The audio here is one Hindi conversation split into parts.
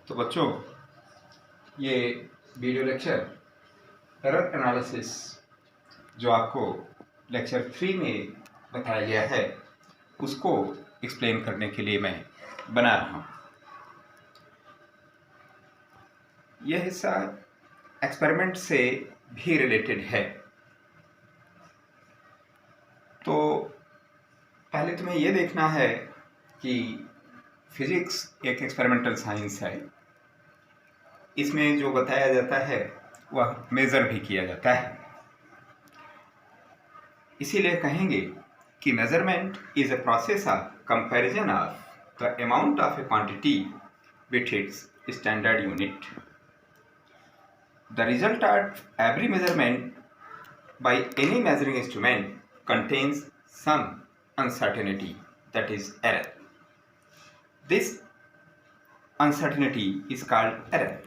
तो बच्चों, ये वीडियो लेक्चर एरर एनालिसिस जो आपको लेक्चर 3 में बताया गया है उसको एक्सप्लेन करने के लिए मैं बना रहा हूँ। यह हिस्सा एक्सपेरिमेंट से भी रिलेटेड है। तो पहले तुम्हें यह देखना है कि फिजिक्स एक एक्सपेरिमेंटल साइंस है। इसमें जो बताया जाता है वह मेज़र भी किया जाता है। इसीलिए कहेंगे कि measurement is a process of comparison of the amount of A quantity with its standard unit. The result of every measurement by any measuring instrument contains some uncertainty, that is error. This uncertainty is called error.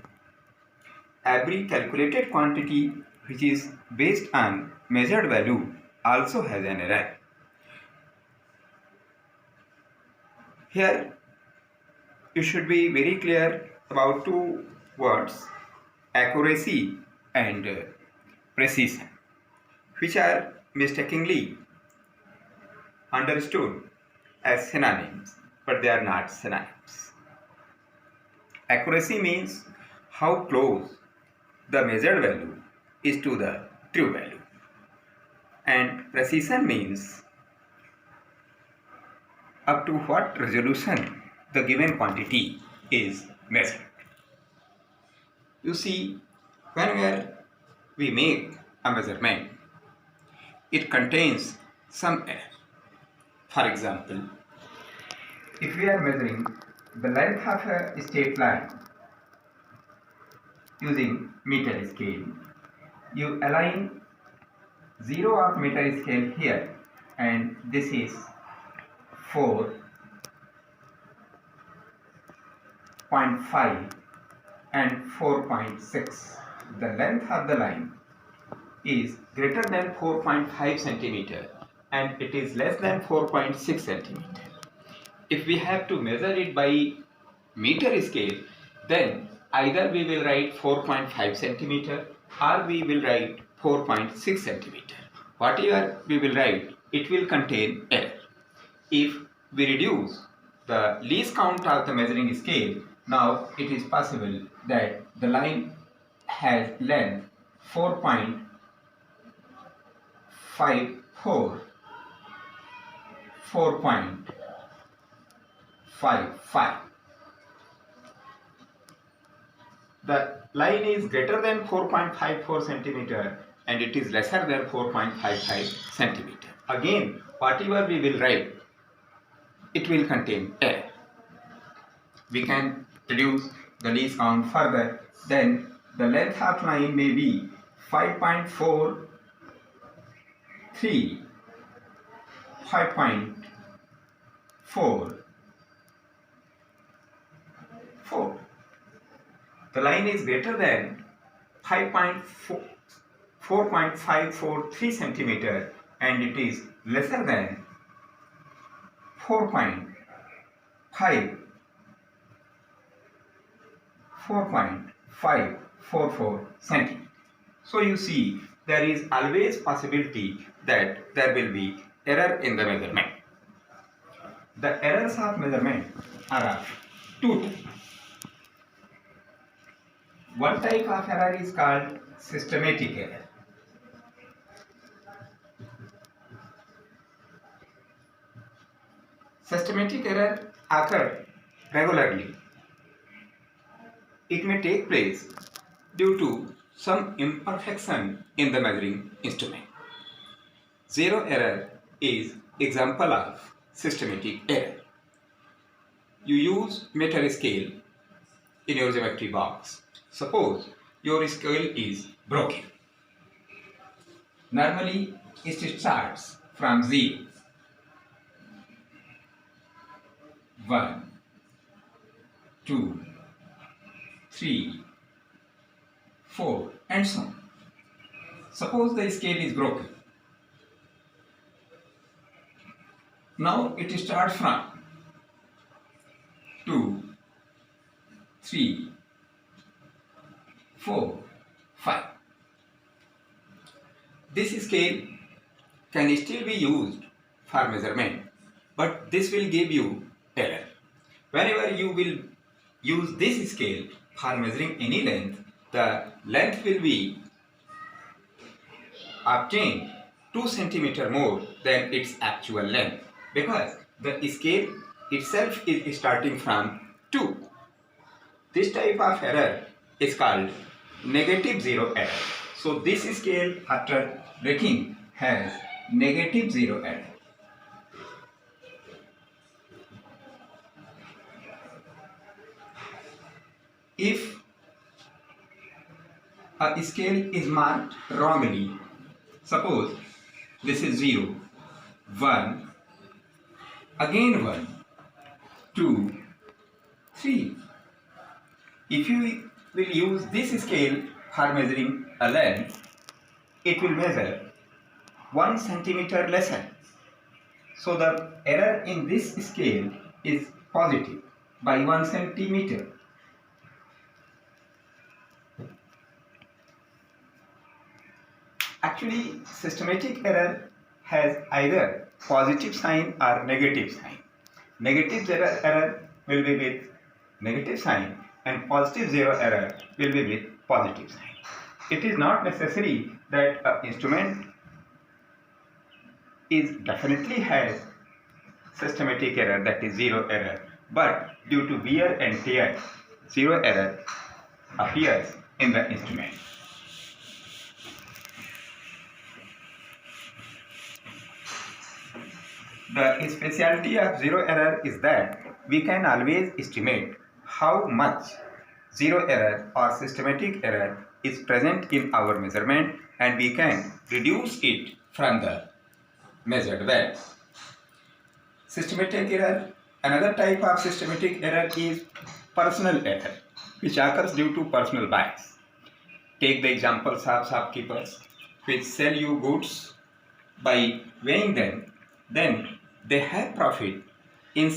Every calculated quantity which is based on measured value also has an error. Here you should be very clear about two words, accuracy and precision, which are mistakenly understood as synonyms, but they are not synonyms. Accuracy means how close the measured value is to the true value, and precision means up to what resolution the given quantity is measured. You see, whenever we make a measurement, it contains some error. For example, if we are measuring the length of a straight line using meter scale, you align 0 of meter scale here, and this is 4.5 and 4.6. The length of the line is greater than 4.5 centimeter and it is less than 4.6 centimeter. If we have to measure it by meter scale, then either we will write 4.5 centimeter or we will write 4.6 centimeter. Whatever we will write, it will contain error. If we reduce the least count of the measuring scale, now it is possible that the line has length 4.54, 4.55. The line is greater than 4.54 centimeter and it is lesser than 4.55 centimeter. Again, whatever we will write, it will contain error. We can reduce the least count further. Then the length of line may be 5.43, 5.44. The line is greater than 4.543 centimeter and it is lesser than 4.544 centimeter. So you see, there is always possibility that there will be error in the measurement. The errors of measurement are of two types. One type of error is called systematic error. Systematic error occurs regularly. It may take place due to some imperfection in the measuring instrument. Zero error is example of systematic error. You use meter scale in your geometry box. Suppose your scale is broken. Normally it starts from 0, 1, 2, 3, 4 and so on. Suppose the scale is broken. Now it starts from 2, 3, 4, 5. This scale can still be used for measurement, but this will give you error. Whenever you will use this scale for measuring any length, the length will be obtained 2 cm more than its actual length, because the scale itself is starting from 2. This type of error is called negative zero error. So this scale after breaking has negative zero error. If a scale is marked wrongly, suppose this is 0, 1, again 1, 2, 3. If you will use this scale for measuring a length, it will measure 1 centimeter lesser. So the error in this scale is positive by 1 centimeter. Actually, systematic error has either positive sign or negative sign. Negative zero error will be with negative sign and positive zero error will be with positive sign. It is not necessary that an instrument definitely has systematic error, that is zero error, but due to wear and tear, zero error appears in the instrument. The specialty of zero error is that we can always estimate how much zero error or systematic error is present in our measurement, and we can reduce it from the measured value. Systematic error, another type of systematic error is personal error, which occurs due to personal bias. Take the examples of shopkeepers which sell you goods by weighing them, then they have profit in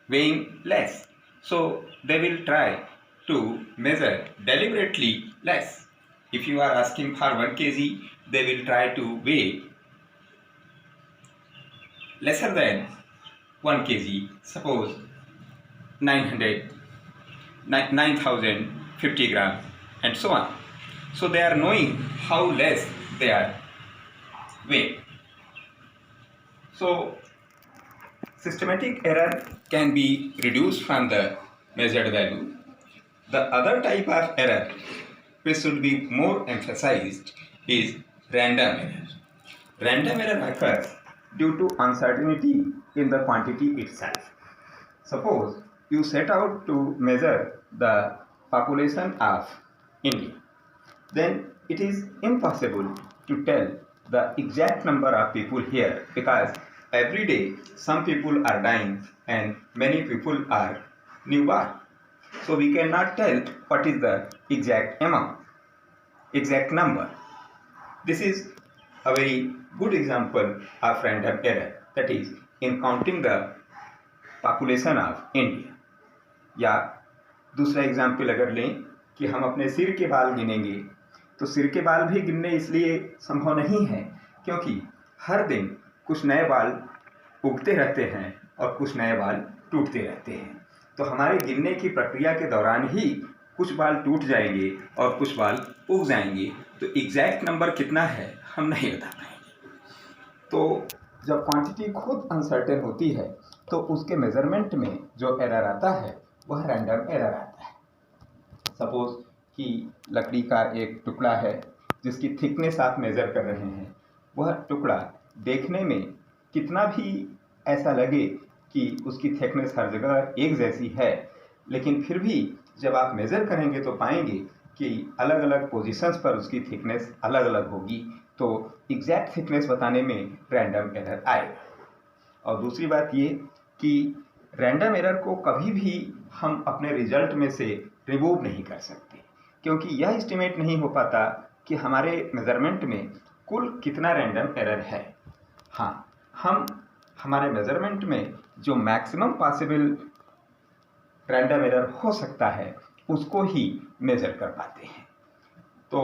weighing less. So they will try to measure deliberately less. If you are asking for 1 kg, they will try to weigh lesser than 1 kg, suppose 9,050 grams and so on. So they are knowing how less they are weighing. So systematic error can be reduced from the measured value. The other type of error which should be more emphasized is random error. Random error occurs due to uncertainty in the quantity itself. Suppose you set out to measure the population of India, then it is impossible to tell the exact number of people here, because every day some people are dying and many people are newborn. So we cannot tell what is the exact amount, exact number. This is a very good example of random error, that is in counting the population of India. या दूसरा एग्जाम्पल अगर लें कि हम अपने सिर के बाल गिनेंगे, तो सिर के बाल भी गिनने इसलिए संभव नहीं है क्योंकि हर दिन कुछ नए बाल उगते रहते हैं और कुछ नए बाल टूटते रहते हैं। तो हमारे गिनने की प्रक्रिया के दौरान ही कुछ बाल टूट जाएंगे और कुछ बाल उग जाएंगे, तो एग्जैक्ट नंबर कितना है हम नहीं बता पाएंगे। तो जब क्वांटिटी खुद अनसर्टेन होती है तो उसके मेजरमेंट में जो एरर आता है वह रैंडम एरर आता है। सपोज कि लकड़ी का एक टुकड़ा है जिसकी थिकनेस आप मेज़र कर रहे हैं, वह टुकड़ा देखने में कितना भी ऐसा लगे कि उसकी थिकनेस हर जगह एक जैसी है, लेकिन फिर भी जब आप मेज़र करेंगे तो पाएंगे कि अलग अलग पोजीशंस पर उसकी थिकनेस अलग अलग होगी, तो एग्जैक्ट थिकनेस बताने में रैंडम एरर आएगा। और दूसरी बात ये कि रैंडम एरर को कभी भी हम अपने रिजल्ट में से रिमूव नहीं कर सकते, क्योंकि यह एस्टिमेट नहीं हो पाता कि हमारे मेज़रमेंट में कुल कितना रैंडम एरर है। हाँ, हम हमारे मेज़रमेंट में जो मैक्सिमम पॉसिबल रैंडम एरर हो सकता है उसको ही मेज़र कर पाते हैं। तो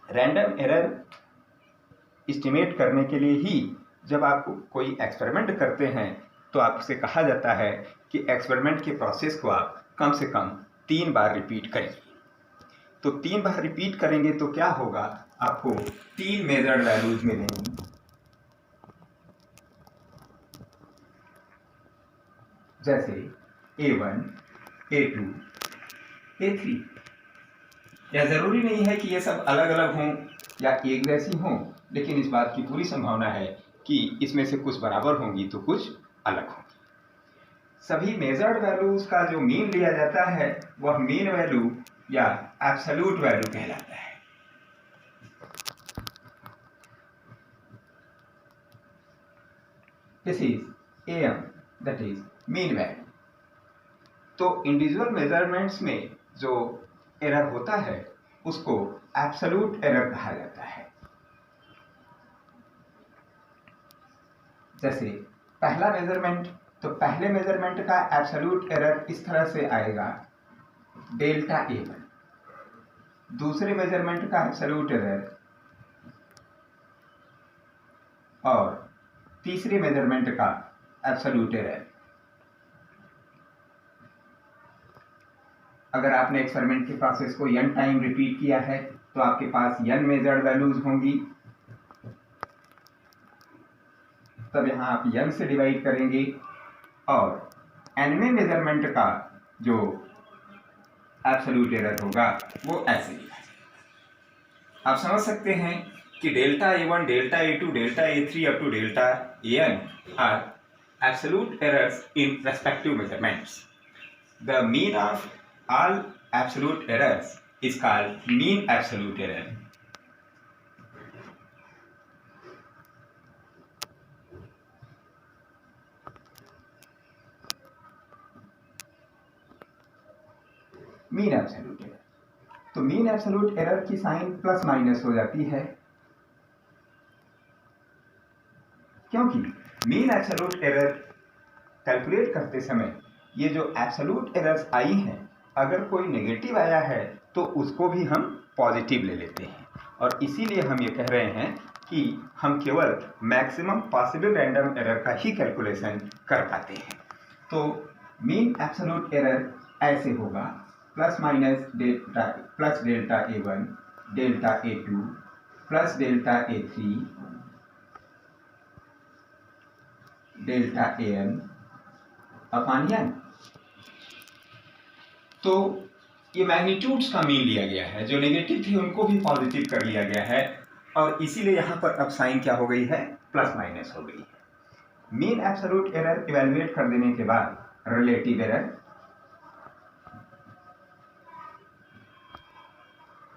रैंडम एरर एस्टिमेट करने के लिए ही जब आप कोई एक्सपेरिमेंट करते हैं तो आपसे कहा जाता है कि एक्सपेरिमेंट के प्रोसेस को आप कम से कम 3 बार रिपीट करिए। तो 3 बार रिपीट करेंगे तो क्या होगा, आपको 3 मेजर्ड वैल्यूज मिलेंगी। जैसे A1, A2, A3। यह ज़रूरी नहीं है कि ये सब अलग अलग हों या एक जैसी हों, लेकिन इस बात की पूरी संभावना है कि इसमें से कुछ बराबर होंगी तो कुछ अलग होंगी। सभी मेजर्ड वैल्यूज का जो मीन लिया जाता है वह मीन वैल्यू या एब्सोल्यूट वैल्यू कहलाता है। This is AM, that is mean value. तो इंडिविजुअल मेजरमेंट्स में जो एरर होता है उसको एब्सोल्यूट एरर कहा जाता है। जैसे पहला मेजरमेंट, तो पहले मेजरमेंट का एब्सोल्यूट एरर इस तरह से आएगा डेल्टा A1। दूसरे मेजरमेंट का एब्सोल्यूट एरर और तीसरे मेजरमेंट का एब्सोल्यूट एरर। अगर आपने एक्सपेरिमेंट के प्रोसेस को n टाइम रिपीट किया है तो आपके पास n मेजर्ड वैल्यूज होंगी। तब यहाँ आप n से डिवाइड करेंगे और nवें मेजरमेंट का जो एब्सोल्यूट एरर होगा वो ऐसे लिखा जाएगा। आप समझ सकते हैं कि delta A1, delta A2, delta A3 up to delta AN are absolute errors in respective measurements. The mean of all absolute errors is called mean absolute error. Mean absolute error. तो मीन एब्सोल्यूट एरर की साइन प्लस माइनस हो जाती है, क्योंकि मीन एब्सोल्यूट एरर कैलकुलेट करते समय ये जो एब्सोल्यूट एरर्स आई हैं, अगर कोई नेगेटिव आया है तो उसको भी हम पॉजिटिव ले लेते हैं, और इसीलिए हम ये कह रहे हैं कि हम केवल मैक्सिमम पॉसिबल रैंडम एरर का ही कैलकुलेशन कर पाते हैं। तो मीन एब्सोल्यूट एरर ऐसे होगा plus minus delta, plus delta A1, delta A2 plus delta A3, delta AN upon n। तो ये मैग्नीट्यूड्स का मीन लिया गया है, जो नेगेटिव थे उनको भी पॉजिटिव कर लिया गया है, और इसीलिए यहाँ पर अब साइन क्या हो गई है, प्लस माइनस हो गई है। मीन एब्सोल्यूट एरर इवैल्यूएट कर देने के बाद रिलेटिव एरर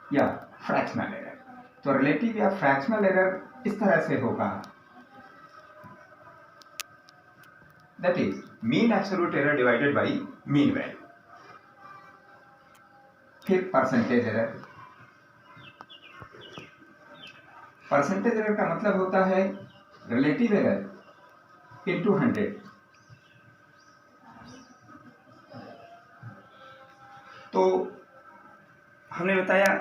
या फ्रैक्शनल एरर। तो रिलेटिव या फ्रैक्शनल एरर इस तरह से होगा, that is mean absolute error divided by mean value. फिर परसेंटेज एरर। परसेंटेज एरर का मतलब होता है रिलेटिव एरर इंटू 100। तो हमने बताया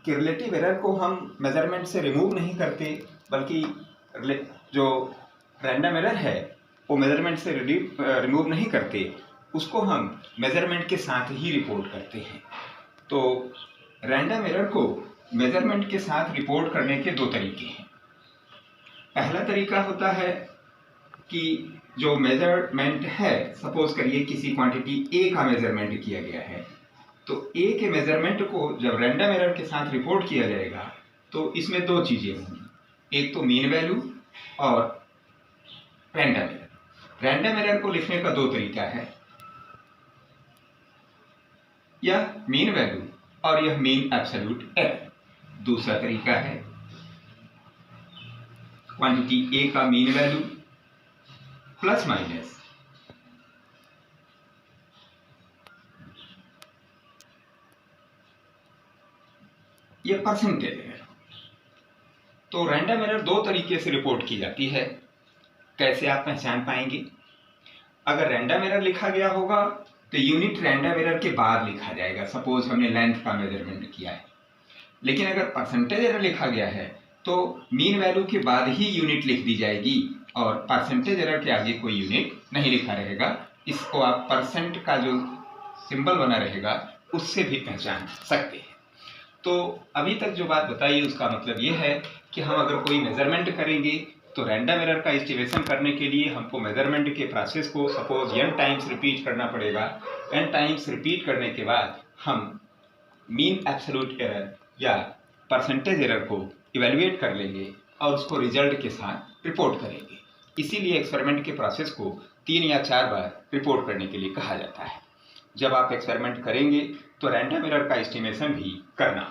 कि रिलेटिव एरर को हम मेजरमेंट से रिमूव नहीं करते, बल्कि जो रैंडम एरर है वो मेजरमेंट से रिमूव नहीं करते, उसको हम मेजरमेंट के साथ ही रिपोर्ट करते हैं। तो रैंडम एरर को मेजरमेंट के साथ रिपोर्ट करने के दो तरीके हैं। पहला तरीका होता है कि जो मेजरमेंट है, सपोज करिए किसी क्वांटिटी A का मेजरमेंट किया गया है, तो A के मेजरमेंट को जब रैंडम एरर के साथ रिपोर्ट किया जाएगा तो इसमें दो चीज़ें होंगी, एक तो मीन वैल्यू और रैंडम एरर। रैंडम एरर को लिखने का दो तरीका है, यह मीन वैल्यू और यह मीन एब्सोल्यूट एरर। दूसरा तरीका है क्वांटिटी A का मीन वैल्यू प्लस माइनस ये परसेंटेज एरर। तो रैंडम एरर दो तरीके से रिपोर्ट की जाती है। कैसे आप पहचान पाएंगे? अगर रैंडम एरर लिखा गया होगा तो यूनिट रैंडम एरर के बाद लिखा जाएगा। सपोज हमने लेंथ का मेजरमेंट किया है, लेकिन अगर परसेंटेज एरर लिखा गया है तो मीन वैल्यू के बाद ही यूनिट लिख दी जाएगी और परसेंटेज एरर के आगे कोई यूनिट नहीं लिखा रहेगा। इसको आप परसेंट का जो सिंबल बना रहेगा उससे भी पहचान सकते हैं। तो अभी तक जो बात बताई उसका मतलब ये है कि हम अगर कोई मेजरमेंट करेंगे तो रैंडम एरर का एस्टिमेशन करने के लिए हमको मेजरमेंट के प्रोसेस को सपोज n टाइम्स रिपीट करना पड़ेगा। n टाइम्स रिपीट करने के बाद हम मीन एब्सोल्यूट एरर या परसेंटेज एरर को इवेल्युएट कर लेंगे और उसको रिजल्ट के साथ रिपोर्ट करेंगे। इसीलिए एक्सपेरिमेंट के प्रोसेस को 3 या 4 बार रिपोर्ट करने के लिए कहा जाता है। जब आप एक्सपेरिमेंट करेंगे तो रैंडम एरर का एस्टिमेशन भी करना।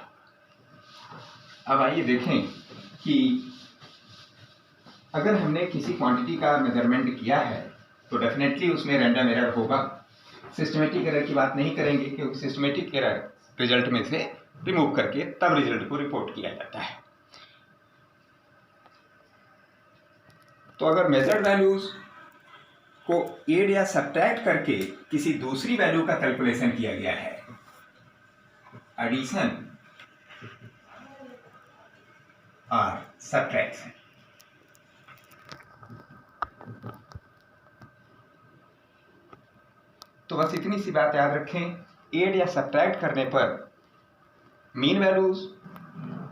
अब आइए देखें कि अगर हमने किसी क्वांटिटी का मेजरमेंट किया है तो डेफिनेटली उसमें रैंडम एरर होगा। सिस्टमेटिक एरर की बात नहीं करेंगे क्योंकि सिस्टमेटिक एरर रिजल्ट में से रिमूव करके तब रिजल्ट को रिपोर्ट किया जाता है। तो अगर मेजर्ड वैल्यूज को एड या सब्ट्रैक्ट करके किसी दूसरी वैल्यू का कैलकुलेशन किया गया है, एडिशन और सब्ट्रैक्शन, तो बस इतनी सी बात याद रखें, एड या सब्ट्रैक्ट करने पर मीन वैल्यूज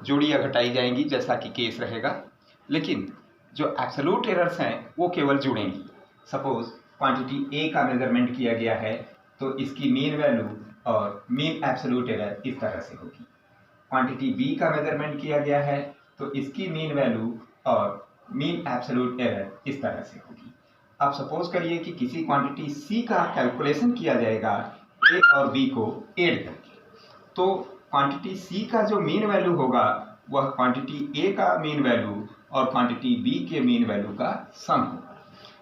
जोड़ी या घटाई जाएंगी जैसा कि केस रहेगा, लेकिन जो एब्सोल्यूट एरर्स हैं वो केवल जुड़ेंगी। सपोज क्वांटिटी ए का मेजरमेंट किया गया है तो इसकी मीन वैल्यू और मीन एब्सोल्यूट एरर इस तरह से होगी। क्वांटिटी बी का मेजरमेंट किया गया है तो इसकी मीन वैल्यू और मीन एब्सोल्यूट एरर इस तरह से होगी। अब सपोज करिए कि किसी क्वांटिटी सी का कैलकुलेशन किया जाएगा ए और बी को ऐड करके, तो क्वांटिटी सी का जो मीन वैल्यू होगा वह क्वांटिटी ए का मीन वैल्यू और क्वांटिटी बी के मीन वैल्यू का सम होगा।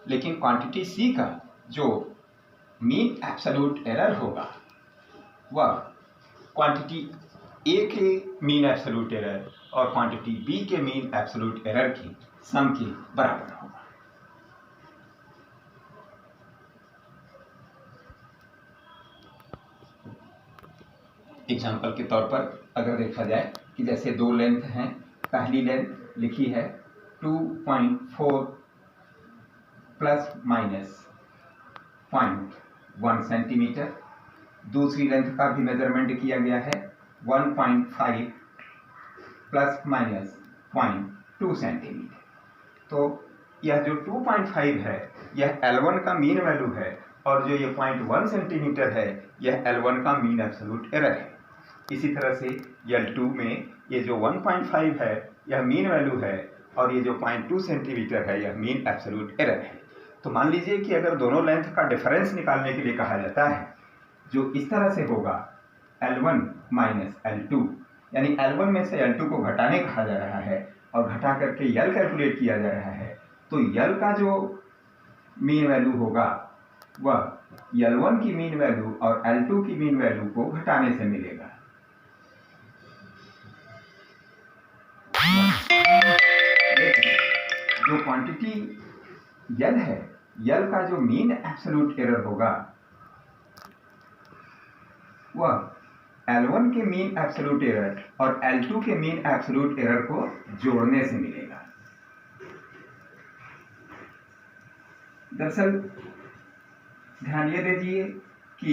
लेकिन क्वांटिटी सी का जो मीन एब्सोल्यूट एरर होगा वह क्वांटिटी ए के मीन एब्सोल्यूट एरर और क्वांटिटी बी के मीन एब्सोल्यूट एरर की सम के बराबर होगा। एग्जाम्पल के तौर पर अगर देखा जाए कि जैसे दो लेंथ हैं, पहली लेंथ लिखी है 2.4 प्लस माइनस 0.1 सेंटीमीटर, दूसरी लेंथ का भी मेजरमेंट किया गया है 1.5 प्लस माइनस 0.2 सेंटीमीटर। तो यह जो 2.5 है यह L1 का मीन वैल्यू है और जो ये 0.1 सेंटीमीटर है यह L1 का मीन एब्सोल्यूट एरर है। इसी तरह से L2 में ये जो 1.5 है यह मीन वैल्यू है और ये जो 0.2 सेंटीमीटर है यह मीन एब्सोल्यूट एरर है। तो मान लीजिए कि अगर दोनों लेंथ का डिफरेंस निकालने के लिए कहा जाता है जो इस तरह से होगा L1 माइनस L2, यानी L1 में से L2 को घटाने कहा जा रहा है और घटा करके L कैलकुलेट किया जा रहा है, तो L का जो मीन वैल्यू होगा वह L1 की मीन वैल्यू और L2 की मीन वैल्यू को घटाने से मिलेगा। जो क्वांटिटी L है, L का जो मीन एब्सोल्यूट एरर होगा वह L1 के मीन एब्सोल्यूट एरर और L2 के मीन एब्सोल्यूट एरर को जोड़ने से मिलेगा। दरअसल ध्यान ये दीजिए कि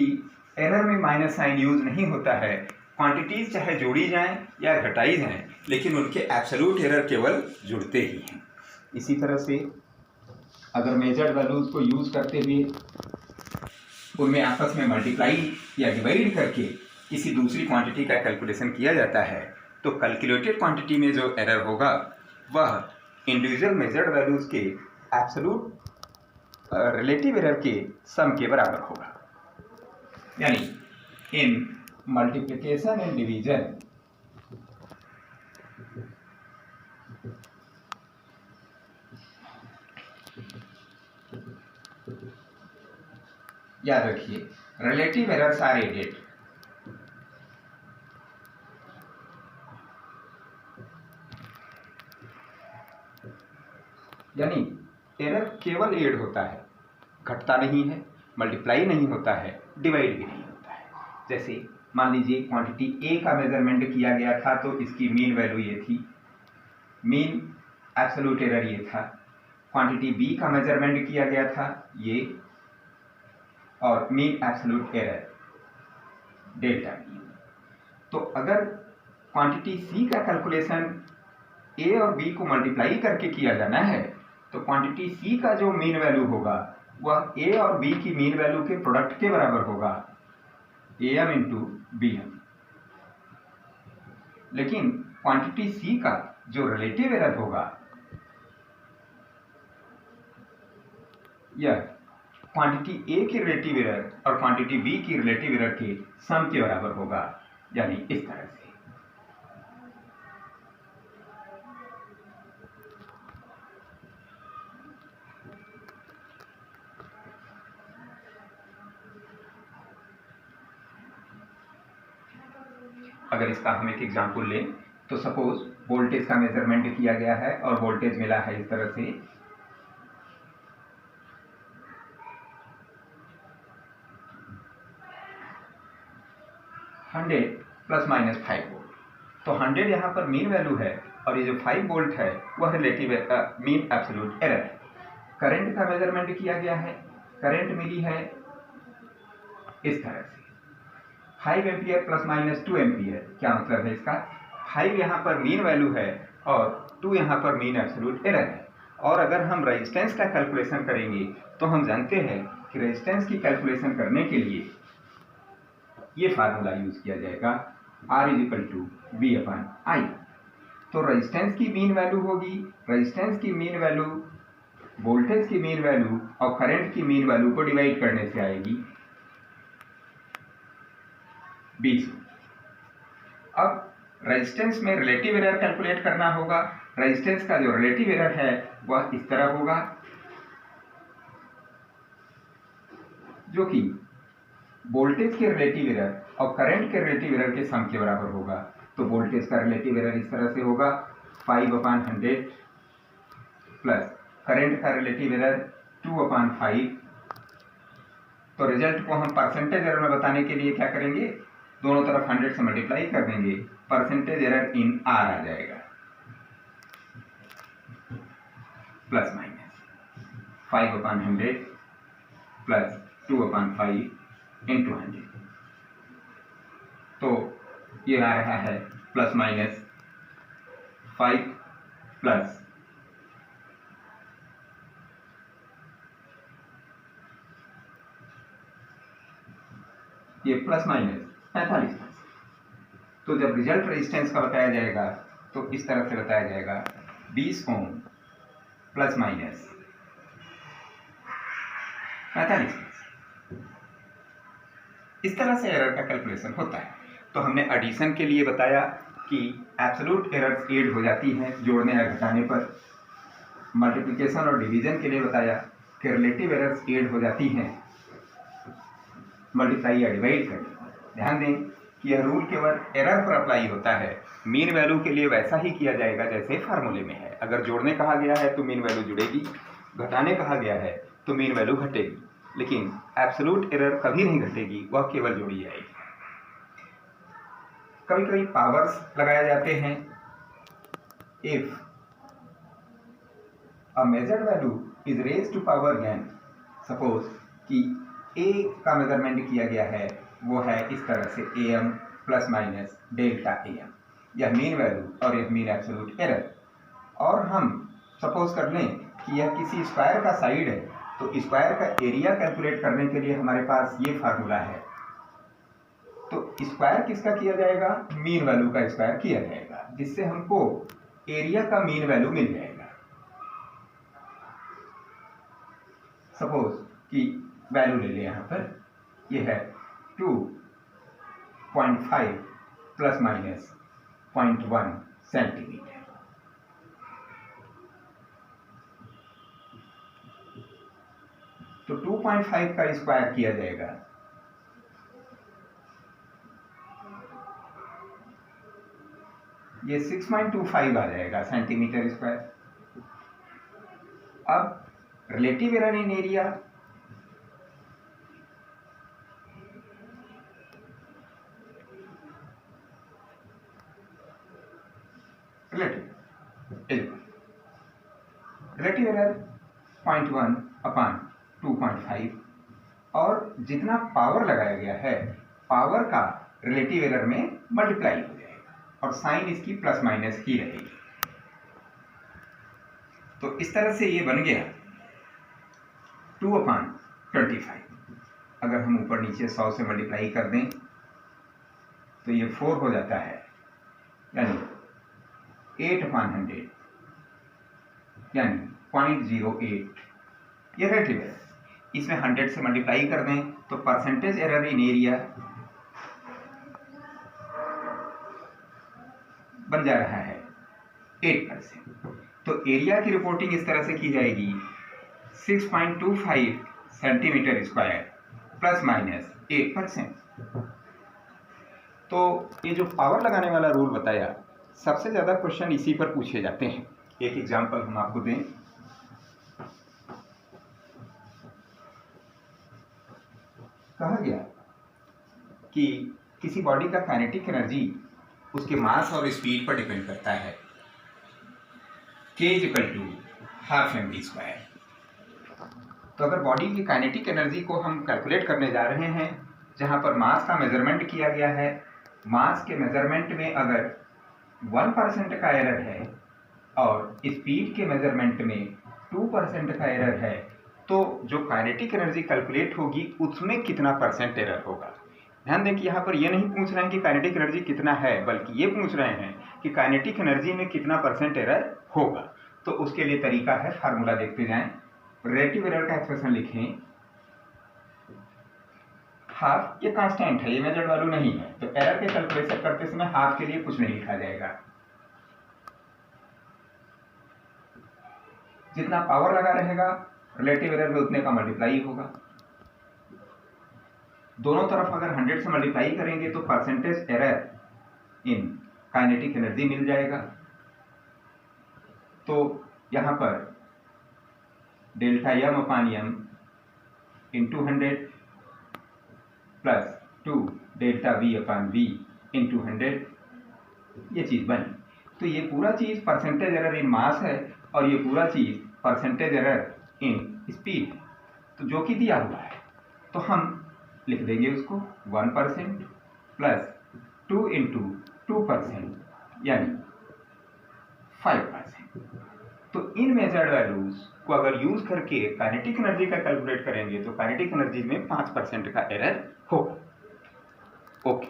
एरर में माइनस साइन यूज नहीं होता है। क्वांटिटीज चाहे जोड़ी जाएं या घटाई जाएं, लेकिन उनके एब्सोल्यूट एरर केवल जुड़ते ही हैं। इसी तरह से अगर मेजर्ड वैल्यूज को यूज करते हुए उनमें आपस में मल्टीप्लाई या डिवाइड करके किसी दूसरी क्वांटिटी का कैलकुलेशन किया जाता है तो कैलकुलेटेड क्वांटिटी में जो एरर होगा वह इंडिविजुअल मेजर्ड वैल्यूज के एब्सोल्यूट रिलेटिव एरर के सम के बराबर होगा। यानी इन मल्टीप्लिकेशन एंड डिवीजन याद रखिए रिलेटिव एरर्स आर एडेड। यानी एरर केवल ऐड होता है, घटता नहीं है। मल्टीप्लाई नहीं होता है, डिवाइड भी नहीं होता है। जैसे मान लीजिए क्वांटिटी ए का मेजरमेंट किया गया था तो इसकी मीन वैल्यू ये थी, मीन एब्सोल्यूट एरर ये था। क्वांटिटी बी का मेजरमेंट किया गया था ये, और mean absolute error delta B. तो अगर क्वांटिटी सी का कैलकुलेशन ए और बी को मल्टीप्लाई करके किया जाना है तो क्वांटिटी सी का जो मीन वैल्यू होगा वह ए और बी की मीन वैल्यू के प्रोडक्ट के बराबर होगा, एम इंटू बी एम। लेकिन क्वांटिटी सी का जो रिलेटिव एरर होगा यह क्वांटिटी ए की रिलेटिव एरर और क्वांटिटी बी की रिलेटिव एरर के सम के बराबर होगा, यानी इस तरह से। अगर इसका हम एक एग्जांपल लें तो सपोज वोल्टेज का मेजरमेंट किया गया है और वोल्टेज मिला है इस तरह से 100 प्लस माइनस 5 वोल्ट। तो 100 यहाँ पर मीन वैल्यू है और ये जो 5 वोल्ट है वह रिलेटिव मीन एब्सोल्यूट एरर है। करंट का मेजरमेंट किया गया है, करंट मिली है इस तरह से 5 एम्पियर प्लस माइनस 2 एम्पियर। क्या मतलब है इसका? 5 यहाँ पर मीन वैल्यू है और 2 यहाँ पर मीन एब्सोल्यूट एरर है। और अगर हम रेजिस्टेंस का कैलकुलेशन करेंगे तो हम जानते हैं कि रेजिस्टेंस की कैलकुलेशन करने के लिए ये फार्मूला यूज किया जाएगा, R = V/I। तो रेजिस्टेंस की मीन वैल्यू होगी, रेजिस्टेंस की मीन वैल्यू वोल्टेज की मीन वैल्यू और करंट की मीन वैल्यू को डिवाइड करने से आएगी 20। अब रेजिस्टेंस में रिलेटिव एरर कैलकुलेट करना होगा। रेजिस्टेंस का जो रिलेटिव एरर है वह इस तरह होगा, जो कि वोल्टेज के रिलेटिव एरर और करंट के रिलेटिव एरर के सम के बराबर होगा। तो वोल्टेज का रिलेटिव एरर इस तरह से होगा 5/100 प्लस करंट का रिलेटिव एरर 2/5। तो रिजल्ट को हम परसेंटेज एरर में बताने के लिए क्या करेंगे, दोनों तरफ 100 से मल्टीप्लाई कर देंगे, परसेंटेज एरर इन R आ जाएगा प्लस माइनस 5/100 प्लस 2/5 इंटू 100। तो ये आ रहा है प्लस माइनस 5 प्लस ये प्लस माइनस 45। तो जब रिजल्ट रेजिस्टेंस का बताया जाएगा तो इस तरह से बताया जाएगा 20 ओम प्लस माइनस 45। इस तरह से एरर का कैलकुलेशन होता है। तो हमने एडिशन के लिए बताया कि एब्सोल्यूट एरर्स ऐड हो जाती हैं जोड़ने या घटाने पर। मल्टीप्लिकेशन और डिवीजन के लिए बताया कि रिलेटिव एरर्स ऐड हो जाती हैं मल्टीप्लाई या डिवाइड करने पर। ध्यान दें कि यह रूल केवल एरर पर अप्लाई होता है, मीन वैल्यू के लिए वैसा ही किया जाएगा जैसे फार्मूले में है। अगर जोड़ने कहा गया है तो मीन वैल्यू जुड़ेगी, घटाने कहा गया है तो मीन वैल्यू घटेगी, लेकिन एब्सोल्यूट एरर कभी नहीं घटेगी, वह केवल जोड़ी जाएगी। कभी कभी पावर्स लगाए जाते हैं। If a measured value is raised to power n, suppose कि a का मेजरमेंट किया गया है वो है इस तरह से am plus minus delta am, यह मीन वैल्यू और यह मीन एब्सोल्यूट एरर। और हम सपोज कर लें कि यह किसी स्क्वायर का साइड है, तो स्क्वायर का एरिया कैलकुलेट करने के लिए हमारे पास ये फार्मूला है। तो स्क्वायर किसका किया जाएगा, मीन वैल्यू का स्क्वायर किया जाएगा, जिससे हमको एरिया का मीन वैल्यू मिल जाएगा। सपोज कि वैल्यू ले लें यहाँ पर, यह है 2.5 प्लस माइनस 0.1 सेंटीमीटर। तो 2.5 का स्क्वायर किया जाएगा, ये 6.25 आ जाएगा सेंटीमीटर स्क्वायर। अब relative error in area relative error 0.1/2.5 और जितना पावर लगाया गया है पावर का रिलेटिव एरर में मल्टीप्लाई हो जाएगा और साइन इसकी प्लस माइनस ही रहेगी। तो इस तरह से ये बन गया 2/25। अगर हम ऊपर नीचे 100 से मल्टीप्लाई कर दें तो ये 4 हो जाता है, यानी 8/100 यानी 0.08 ये रिलेटिव एरर। इसमें 100 से मल्टीप्लाई कर दें तो परसेंटेज एरर इन एरिया बन जा रहा है 8%। तो एरिया की रिपोर्टिंग इस तरह से की जाएगी 6.25 सेंटीमीटर स्क्वायर प्लस माइनस 8%। तो ये जो पावर लगाने वाला रूल बताया, सबसे ज़्यादा क्वेश्चन इसी पर पूछे जाते हैं। एक एग्जांपल हम आपको दें। कहा गया कि किसी बॉडी का काइनेटिक एनर्जी उसके मास और स्पीड पर डिपेंड करता है। K = 12 mv²। तो अगर बॉडी की काइनेटिक एनर्जी को हम कैलकुलेट करने जा रहे हैं, जहां पर मास का मेजरमेंट किया गया है, मास के मेजरमेंट में अगर 1% का एरर है और स्पीड के मेजरमेंट में 2% का एरर है, तो जो काइनेटिक एनर्जी कैलकुलेट होगी उसमें कितना परसेंट एरर होगा। ध्यान दें कि यहाँ पर ये नहीं पूछ रहे हैं कि काइनेटिक एनर्जी कितना है, बल्कि ये पूछ रहे हैं कि काइनेटिक एनर्जी में कितना परसेंट एरर होगा। तो उसके लिए तरीका है, फार्मूला देखते जाएं। रिलेटिव एरर का एक्सप्रेशन लिखें, हाफ, ये कांस्टेंट है, ये मेजर्ड वैल्यू नहीं है, तो एरर के कैलकुलेशन करते समय हाफ के लिए कुछ नहीं लिखा जाएगा। जितना पावर लगा रहेगा रिलेटिव एरर में उतने का मल्टीप्लाई होगा। दोनों तरफ अगर 100 से मल्टीप्लाई करेंगे तो percentage error in kinetic energy मिल जाएगा। तो यहाँ पर ΔM/m × 100 प्लस 2 ΔV/V × 100 ये चीज़ बनी। तो ये पूरा चीज़ परसेंटेज एरर इन मास है और ये पूरा चीज़ परसेंटेज एरर इन स्पीड है। तो जो कि दिया हुआ है तो हम लिख देंगे उसको 1% प्लस 2 × 2% यानी 5%। तो इन मेजर्ड वैल्यूज को अगर यूज करके काइनेटिक एनर्जी का कैलकुलेट करेंगे तो काइनेटिक एनर्जी में 5% का एरर होगा। ओके।